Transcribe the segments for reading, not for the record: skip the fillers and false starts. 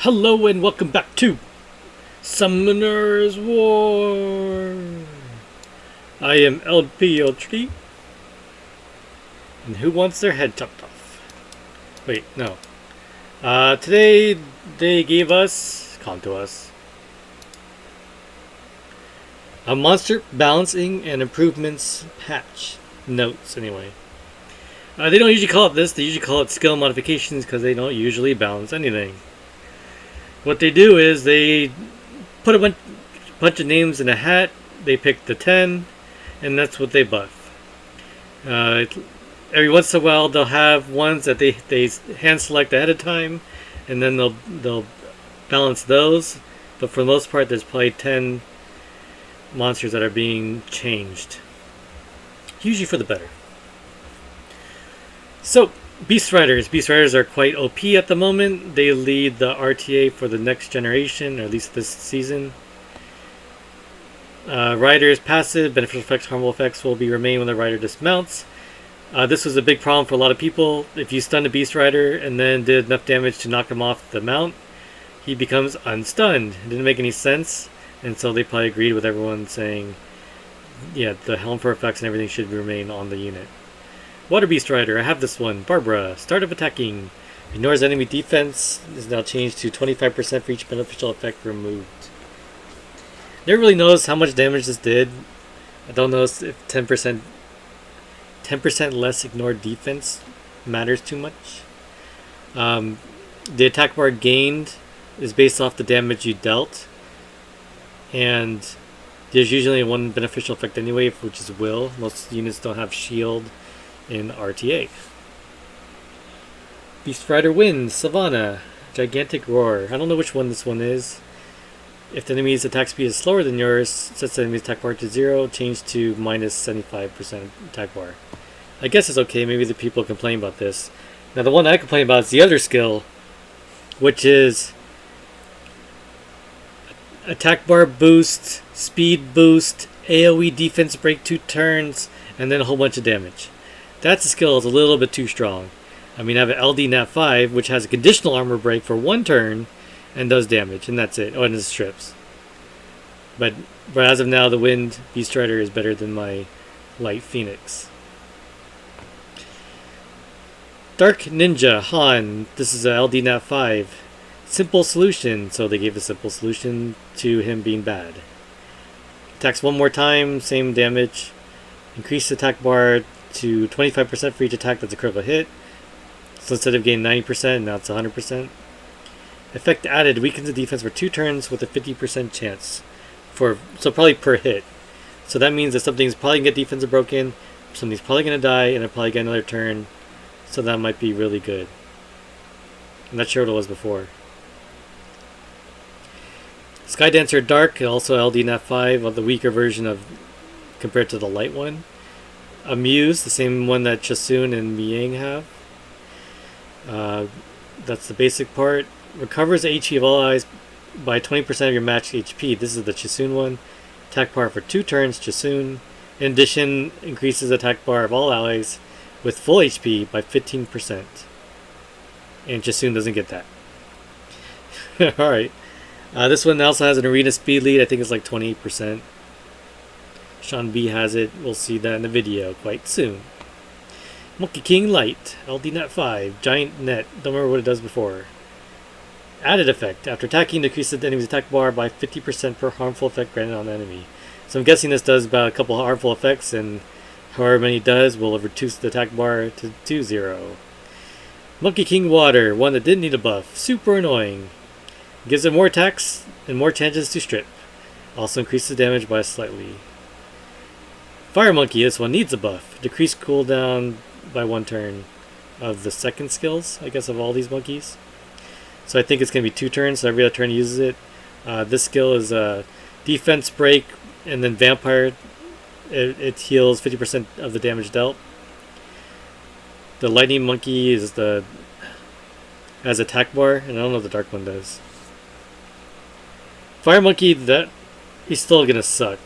Hello and welcome back to Summoner's War. I am LPO3. And who wants their head chopped off? Wait, no. Today they gave us, come to us, a monster balancing and improvements patch. Notes, anyway. They don't usually call it this, they usually call it skill modifications because they don't usually balance anything. What they do is they put a bunch of names in a hat, they pick the 10, and that's what they buff. Every once in a while they'll have ones that they hand select ahead of time, and then they'll balance those, but for the most part there's probably 10 monsters that are being changed. Usually for the better. So, Beast Riders. Beast Riders are quite OP at the moment. They lead the RTA for the next generation, or at least this season. Riders passive, beneficial effects, harmful effects will remain when the rider dismounts. This was a big problem for a lot of people. If you stun a Beast Rider and then did enough damage to knock him off the mount, he becomes unstunned. It didn't make any sense, and so they probably agreed with everyone saying, yeah, the harmful effects and everything should remain on the unit. Water Beast Rider, I have this one. Barbara, start of attacking. Ignores enemy defense, is now changed to 25% for each beneficial effect removed. Never really noticed how much damage this did. I don't know if 10% less ignored defense matters too much. The attack bar gained is based off the damage you dealt. And there's usually one beneficial effect anyway, which is Will. Most units don't have shield in RTA. Beast Rider wins. Savannah. Gigantic Roar. I don't know which one this one is. If the enemy's attack speed is slower than yours, sets the enemy's attack bar to 0, change to minus 75% attack bar. I guess it's okay. Maybe the people complain about this. Now the one I complain about is the other skill, which is attack bar boost, speed boost, AoE defense break 2 turns, and then a whole bunch of damage. That skill is a little bit too strong. I mean, I have an LD Nat 5, which has a conditional armor break for 1 turn and does damage, and that's it. Oh, and it strips. But as of now, the Wind Beast Rider is better than my Light Phoenix. Dark Ninja Han. This is a LD Nat 5. Simple solution, so they gave a simple solution to him being bad. Attacks one more time, same damage. Increase attack bar to 25% for each attack that's a critical hit. So instead of getting 90%, now it's 100%. Effect added, weakens the defense for 2 turns with a 50% chance. So probably per hit. So that means that something's probably going to get defensive broken, something's probably going to die, and it'll probably get another turn. So that might be really good. I'm not sure what it was before. Sky Dancer Dark, also LD Nat 5, of the weaker version of compared to the light one. Amuse, the same one that Chasun and Miang have. That's the basic part. Recovers the HP of all allies by 20% of your match HP. This is the Chasun one. Attack bar for 2 turns, Chasun. In addition, increases attack bar of all allies with full HP by 15%. And Chasun doesn't get that. Alright. This one also has an arena speed lead. I think it's like 28%. Sean B has it. We'll see that in the video quite soon. Monkey King Light. LD Net 5. Giant Net. Don't remember what it does before. Added effect. After attacking, decreases the enemy's attack bar by 50% per harmful effect granted on the enemy. So I'm guessing this does about a couple of harmful effects, and however many it does will reduce the attack bar to 0. Monkey King Water. One that didn't need a buff. Super annoying. Gives it more attacks and more chances to strip. Also increases damage by slightly. Fire Monkey, this one needs a buff. Decrease cooldown by 1 turn of the second skills, I guess, of all these monkeys. So I think it's going to be 2 turns, so every other turn uses it. This skill is defense break, and then vampire. It heals 50% of the damage dealt. The Lightning Monkey has attack bar, and I don't know what the dark one does. Fire Monkey, he's still going to suck.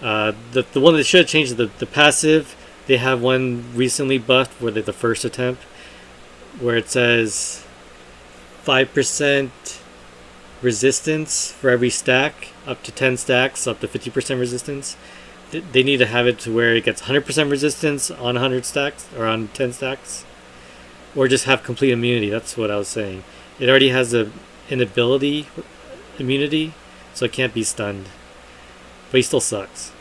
The one that should have changed the passive. They have one recently buffed where the first attempt, where it says 5% resistance for every stack, up to 10 stacks, up to 50% resistance. They need to have it to where it gets 100% resistance on 100 stacks or on 10 stacks, or just have complete immunity. That's what I was saying. It already has an ability immunity, so it can't be stunned, but he still sucks.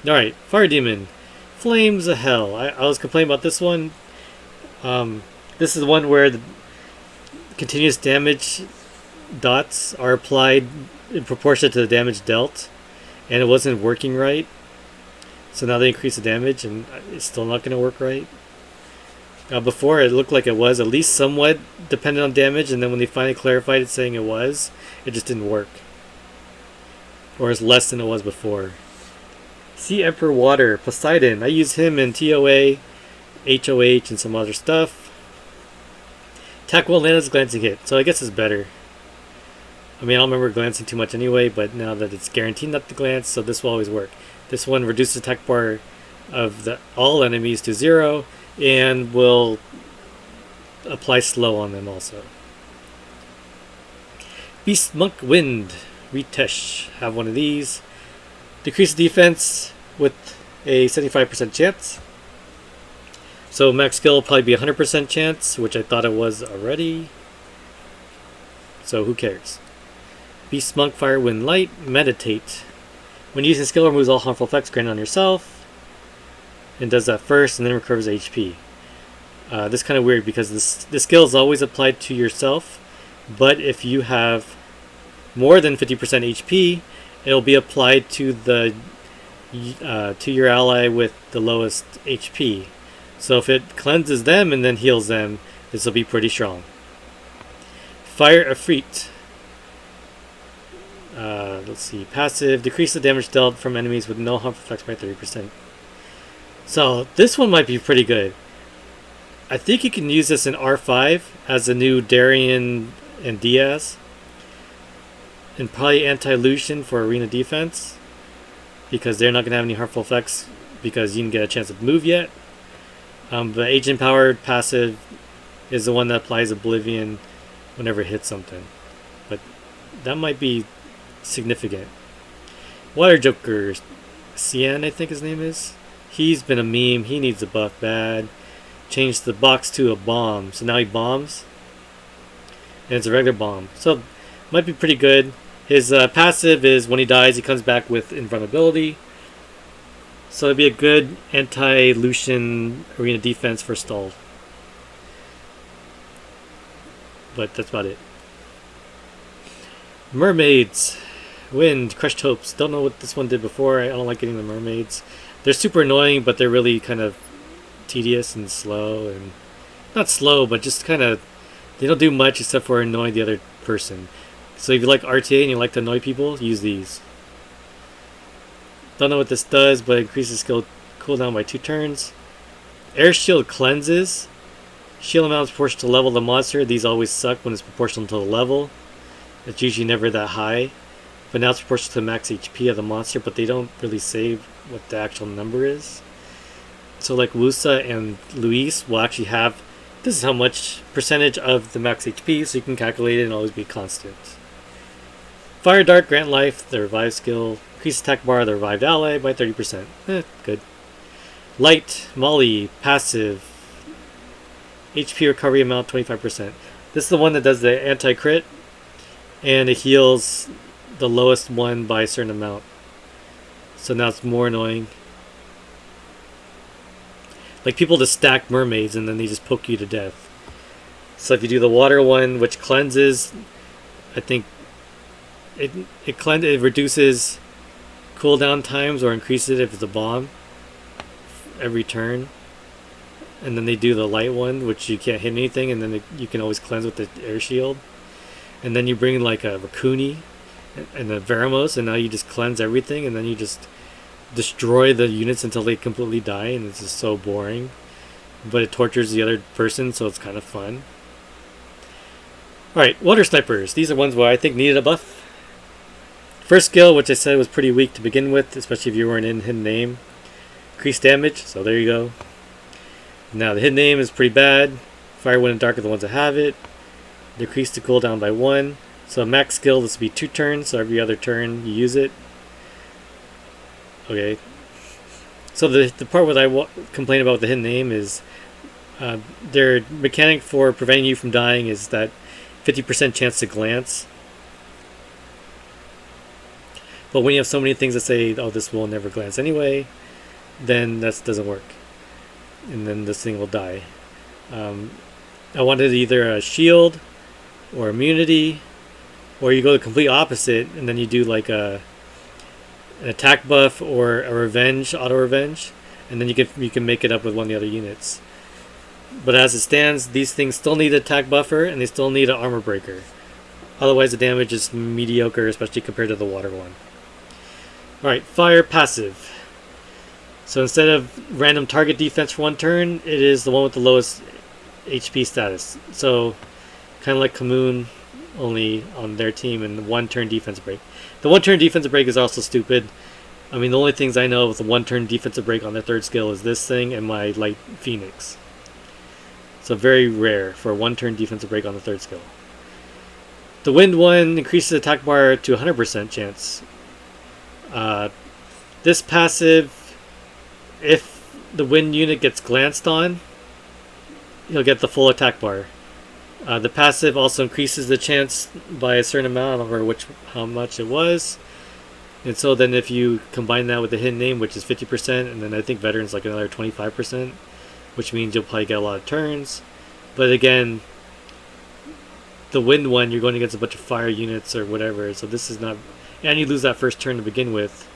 Alright, Fire Demon, Flames of Hell. I was complaining about this one. This is one where the continuous damage dots are applied in proportion to the damage dealt, and it wasn't working right. So now they increase the damage, and it's still not going to work right. Before, it looked like it was at least somewhat dependent on damage, and then when they finally clarified it saying it just didn't work. Or it's less than it was before. Sea Emperor Water, Poseidon. I use him in TOA, HOH, and some other stuff. Attack well lands glancing hit, so I guess it's better. I mean, I don't remember glancing too much anyway, but now that it's guaranteed not to glance, so this will always work. This one reduces attack bar of all enemies to 0 and will apply slow on them also. Beast Monk Wind, Ritesh, have one of these. Decrease defense with a 75% chance. So max skill will probably be 100% chance, which I thought it was already. So who cares? Beast Monk Fire Wind Light, Meditate. When using skill, removes all harmful effects granted on yourself. And does that first and then recovers HP. This is kind of weird because this skill is always applied to yourself, but if you have more than 50% HP, it'll be applied to your ally with the lowest HP. So if it cleanses them and then heals them, this will be pretty strong. Fire Efreet. Let's see. Passive. Decrease the damage dealt from enemies with no harmful effects by 30%. So this one might be pretty good. I think you can use this in R5 as the new Darien and Diaz. And probably anti-Lucian for arena defense, because they're not going to have any harmful effects because you didn't get a chance to move yet. But Agent Powered passive is the one that applies Oblivion whenever it hits something. But that might be significant. Water Joker, Cian, I think his name is. He's been a meme. He needs a buff bad. Changed the box to a bomb, so now he bombs. And it's a regular bomb. So, might be pretty good. His passive is when he dies, he comes back with invulnerability. So it'd be a good anti-Lucian arena defense for stall. But that's about it. Mermaids. Wind. Crushed Hopes. Don't know what this one did before. I don't like getting the mermaids. They're super annoying, but they're really kind of tedious and slow. And not slow, but just kind of... They don't do much except for annoying the other person. So if you like RTA and you like to annoy people, use these. Don't know what this does, but it increases skill cooldown by 2 turns. Air Shield cleanses. Shield amount is proportional to the level of the monster. These always suck when it's proportional to the level. It's usually never that high. But now it's proportional to the max HP of the monster, but they don't really say what the actual number is. So like Wusa and Luis will actually have, this is how much percentage of the max HP, so you can calculate it and always be constant. Fire Dart, grant life, the revive skill. Increase attack bar of the revived ally by 30%. Good. Light, Molly, passive. HP recovery amount 25%. This is the one that does the anti-crit, and it heals the lowest one by a certain amount. So now it's more annoying. Like people just stack mermaids and then they just poke you to death. So if you do the water one, which cleanses, I think it reduces cooldown times or increases it if it's a bomb every turn. And then they do the light one, which you can't hit anything, and then you can always cleanse with the air shield. And then you bring like a Raccoony and a Veramos, and now you just cleanse everything, and then you just destroy the units until they completely die, and it's just so boring. But it tortures the other person, so it's kind of fun. Alright, Water Snipers. These are ones where I think needed a buff. First skill, which I said was pretty weak to begin with, especially if you weren't in hidden name. Increased damage, so there you go. Now the hidden name is pretty bad. Fire, Wind, and Dark are the ones that have it. Decrease the cooldown by 1. So max skill, this would be 2 turns, so every other turn you use it. Okay. So the part where I complain about the hidden name is their mechanic for preventing you from dying is that 50% chance to glance. But when you have so many things that say, oh, this will never glance anyway, then that doesn't work. And then this thing will die. I wanted either a shield or immunity, or you go the complete opposite and then you do like an attack buff or a revenge, auto revenge, and then you can make it up with one of the other units. But as it stands, these things still need an attack buffer and they still need an armor breaker. Otherwise the damage is mediocre, especially compared to the water one. Alright, fire passive. So instead of random target defense for 1 turn, it is the one with the lowest HP status. So kind of like Kamoon, only on their team, and 1 turn defense break. The 1 turn defensive break is also stupid. I mean, the only things I know with the 1 turn defensive break on their 3rd skill is this thing and my light phoenix. So very rare for a 1 turn defensive break on the 3rd skill. The wind one increases attack bar to 100% chance. This passive, if the wind unit gets glanced on, you'll get the full attack bar. The passive also increases the chance by a certain amount. I don't remember how much it was. And so then if you combine that with the hidden name, which is 50%, and then I think veterans like another 25%, which means you'll probably get a lot of turns. But again, the wind one, you're going against a bunch of fire units or whatever, so this is not... And you lose that first turn to begin with.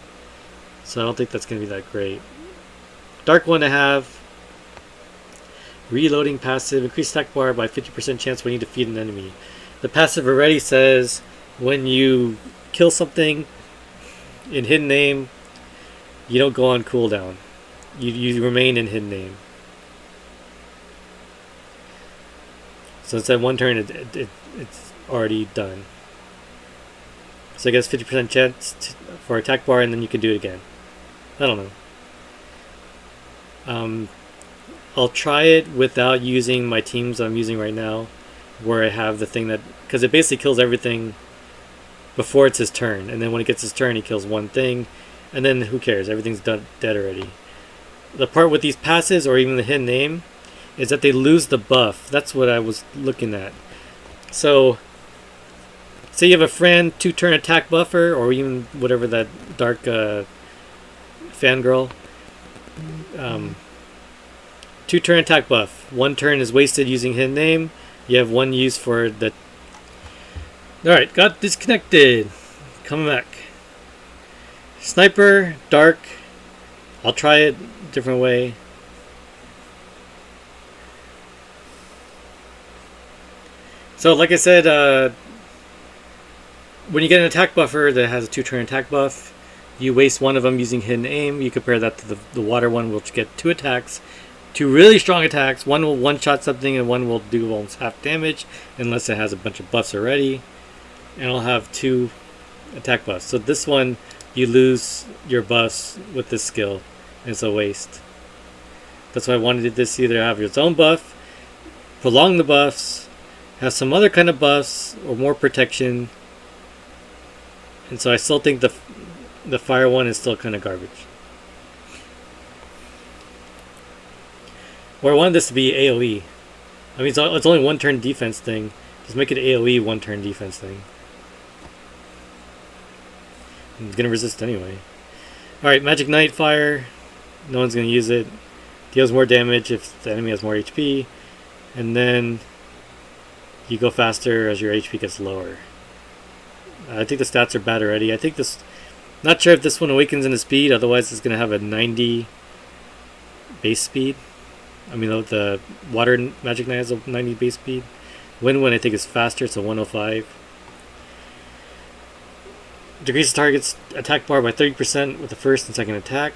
So I don't think that's going to be that great. Dark one to have. Reloading passive. Increase attack bar by 50% chance when you defeat an enemy. The passive already says when you kill something in hidden name, you don't go on cooldown. You remain in hidden name. So instead of 1 turn, it's already done. So I guess 50% chance for attack bar, and then you can do it again. I don't know. I'll try it without using my teams I'm using right now, where I have the thing that... Because it basically kills everything before it's his turn, and then when it gets his turn, he kills one thing, and then who cares? Everything's dead already. The part with these passives, or even the hidden name, is that they lose the buff. That's what I was looking at. So, say you have a friend, 2 turn attack buffer, or even whatever that dark fangirl. 2 turn attack buff. 1 turn is wasted using hidden name. You have 1 use for the... Alright, got disconnected. Coming back. Sniper, dark. I'll try it a different way. So like I said, when you get an attack buffer that has a 2 turn attack buff, you waste 1 of them using hidden aim. You compare that to the water one, which get 2 attacks. 2 really strong attacks. 1 will one-shot something and 1 will do almost half damage unless it has a bunch of buffs already. And I'll have 2 attack buffs. So this one, you lose your buffs with this skill. And it's a waste. That's why I wanted this either have its own buff, prolong the buffs, have some other kind of buffs or more protection. And so I still think the fire one is still kind of garbage. Or I wanted this to be AoE. I mean, it's only 1 turn defense thing. Just make it AoE 1 turn defense thing. It's gonna resist anyway. Alright, Magic Knight Fire. No one's gonna use it. Deals more damage if the enemy has more HP. And then you go faster as your HP gets lower. I think the stats are bad already. I think this... Not sure if this one awakens into speed, otherwise it's gonna have a 90 base speed. I mean, the water Magic Knight has a 90 base speed. Wind one I think is faster, it's a 105. Decreases target's attack bar by 30% with the first and second attack.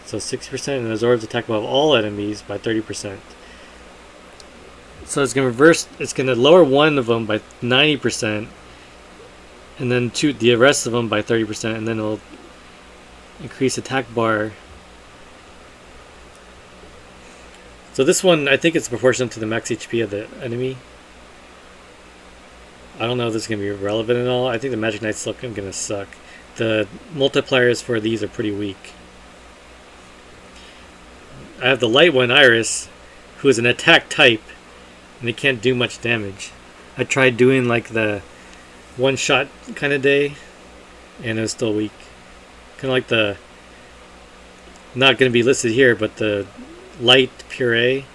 So 60%, and absorbs attack bar of all enemies by 30%. So it's going to lower 1 of them by 90%, and then the rest of them by 30%, and then it'll increase attack bar. So this one, I think it's proportional to the max HP of the enemy. I don't know if this is going to be relevant at all. I think the Magic Knight's still going to suck. The multipliers for these are pretty weak. I have the light one, Iris, who is an attack type, and it can't do much damage. I tried doing like the one shot kind of day, and it was still weak. Kind of like the, not going to be listed here, but the light puree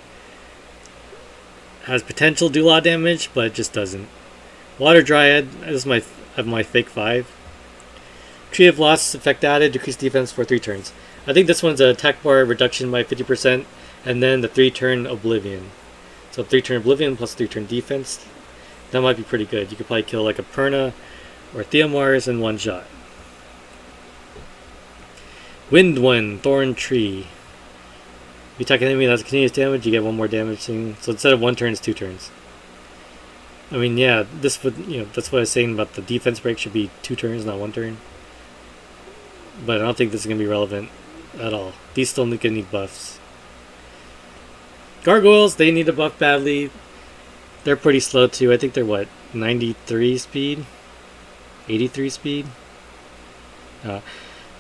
has potential to do a lot of damage, but it just doesn't. Water Dryad, this is I have my fake 5. Tree of Loss, effect added, decreased defense for 3 turns. I think this one's an attack bar reduction by 50%, and then the 3-turn Oblivion. So 3-turn Oblivion plus 3-turn defense. That might be pretty good. You could probably kill like a Perna or Theomars in one shot. Wind One, Thorn Tree. If you attack an enemy that has continuous damage, you get 1 more damage thing. So instead of 1 turn, it's 2 turns. I mean, yeah, this would, that's what I was saying about the defense break should be 2 turns, not 1 turn. But I don't think this is going to be relevant at all. These still need buffs. Gargoyles, they need a buff badly. They're pretty slow too. I think they're what, 93 speed? 83 speed?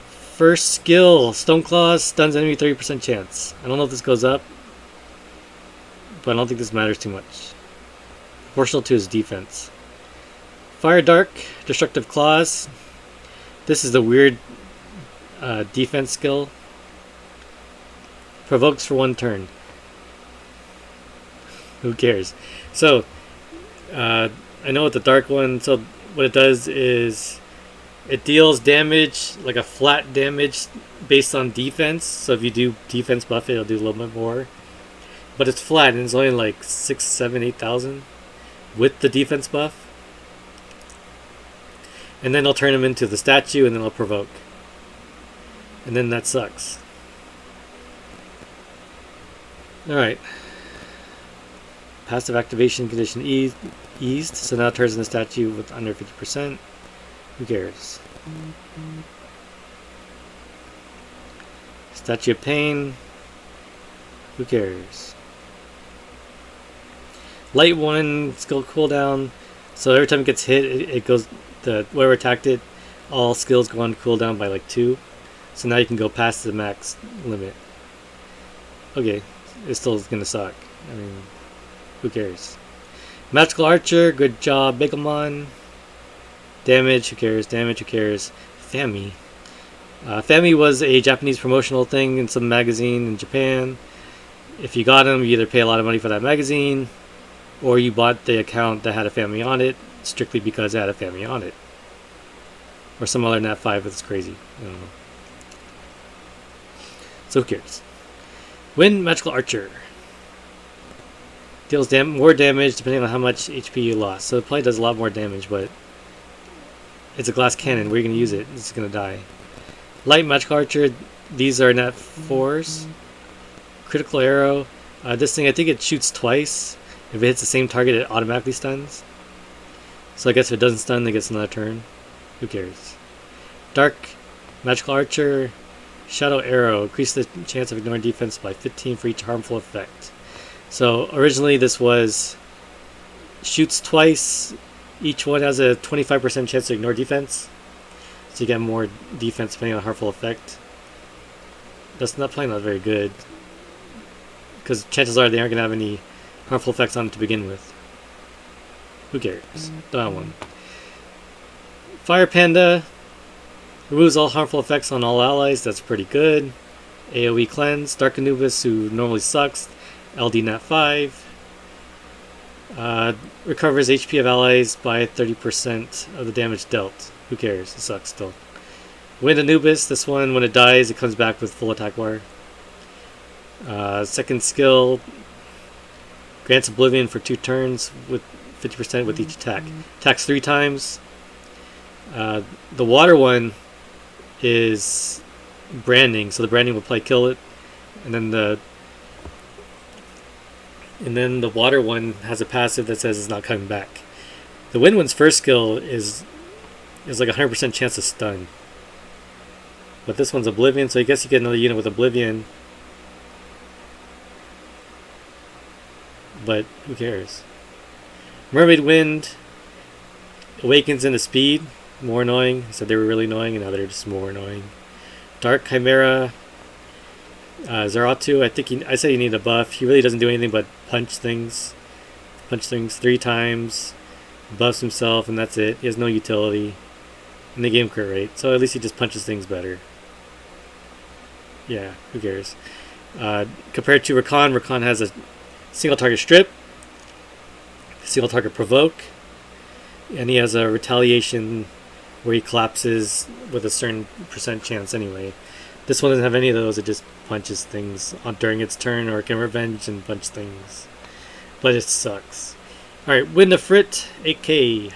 First skill, Stone Claws, stuns enemy 30% chance. I don't know if this goes up, but I don't think this matters too much. Proportional to his defense. Fire Dark, Destructive Claws. This is the weird defense skill. Provokes for 1 turn. Who cares? So, I know with the dark one, so what it does is it deals damage, like a flat damage based on defense. So if you do defense buff it, it'll do a little bit more. But it's flat and it's only like 6, 7, 8,000 with the defense buff. And then it'll turn him into the statue and then it'll provoke. And then that sucks. Alright. Passive activation condition eased, so now it turns into statue with under 50%. Who cares? Statue of Pain. Who cares? Light 1 skill cooldown. So every time it gets hit, it goes, whoever attacked it, all skills go on cooldown by like 2. So now you can go past the max limit. Okay, it still is gonna suck. I mean, who cares? Magical Archer, good job, Bigamon. Damage, who cares? Damage, who cares? Fami. Fami was a Japanese promotional thing in some magazine in Japan. If you got him, you either pay a lot of money for that magazine, or you bought the account that had a Fami on it, strictly because it had a Fami on it. Or some other Nat 5 that's crazy. I don't know. So who cares? Wind Magical Archer. Deals more damage depending on how much HP you lost. So it probably does a lot more damage, but it's a glass cannon. Where are you going to use it? It's going to die. Light Magical Archer. These are Nat 4s. Critical Arrow. This thing, I think it shoots twice. If it hits the same target, it automatically stuns. So I guess if it doesn't stun, it gets another turn. Who cares? Dark Magical Archer. Shadow Arrow. Increase the chance of ignoring defense by 15 for each harmful effect. So originally this was shoots twice. Each one has a 25% chance to ignore defense. So you get more defense depending on harmful effect. That's probably not very good. Because chances are they aren't going to have any harmful effects on it to begin with. Who cares? That one. Fire Panda. Removes all harmful effects on all allies. That's pretty good. AoE Cleanse. Dark Anubis, who normally sucks. LD Nat 5. Recovers HP of allies by 30% of the damage dealt. Who cares? It sucks still. Wind Anubis. This one, when it dies, it comes back with full attack bar. Second skill. Grants Oblivion for 2 turns with 50% with each attack. Attacks 3 times. The water one is branding, so the branding will probably kill it. And then the water one has a passive that says it's not coming back. The wind one's first skill is like 100% chance to stun. But this one's Oblivion, so I guess you get another unit with Oblivion. But who cares? Mermaid Wind. Awakens into speed, more annoying. I said they were really annoying, and now they're just more annoying. Dark Chimera, Zaratu. I said you need a buff. He really doesn't do anything but punch things. Punch things 3 times. Buffs himself, and that's it. He has no utility. And they gave him crit rate, so at least he just punches things better. Yeah, who cares? Compared to Rakan, Rakan has a single target strip, single target provoke, and he has a retaliation where he collapses with a certain percent chance anyway. This one doesn't have any of those, it just punches things during its turn, or it can revenge and punch things. But it sucks. Alright, win Efreet, 8k.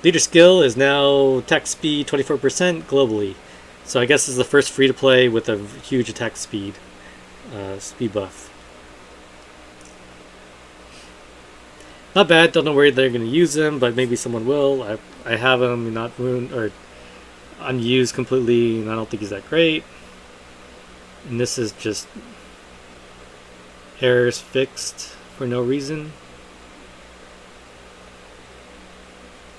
Leader skill is now attack speed 24% globally. So I guess this is the first free to play with a huge attack speed buff. Not bad. Don't know where they're going to use him, but maybe someone will. I have him not ruined or unused completely, and I don't think he's that great. And this is just errors fixed for no reason.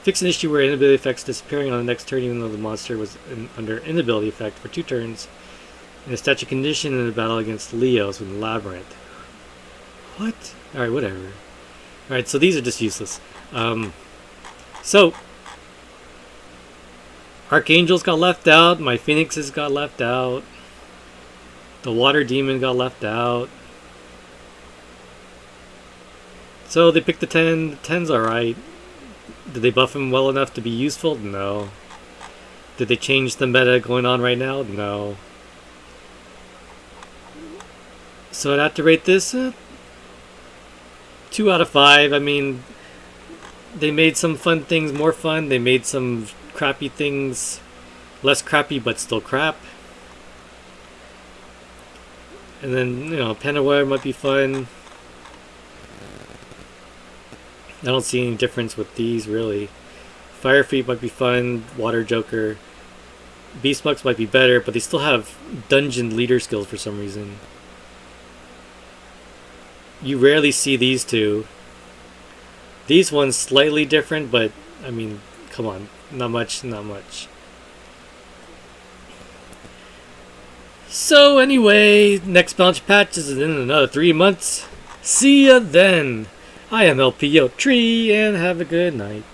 Fix an issue where inability effects disappearing on the next turn even though the monster was under inability effect for 2 turns. In a statue condition in a battle against Leos with Labyrinth. What? Alright, whatever. Alright, so these are just useless. So, Archangels got left out. My Phoenixes got left out. The Water Demon got left out. So they picked the 10. The 10's alright. Did they buff him well enough to be useful? No. Did they change the meta going on right now? No. So I'd have to rate this 2 out of 5. I mean, they made some fun things more fun. They made some crappy things less crappy but still crap. And then, you know, Panda might be fun. I don't see any difference with these, really. Efreet might be fun. Water Joker. Beastmugs might be better, but they still have dungeon leader skills for some reason. You rarely see these two. These ones slightly different, but, I mean, come on. Not much, not much. So, anyway, next bounce patch is in another 3 months. See ya then! I am LPO Tree, and have a good night.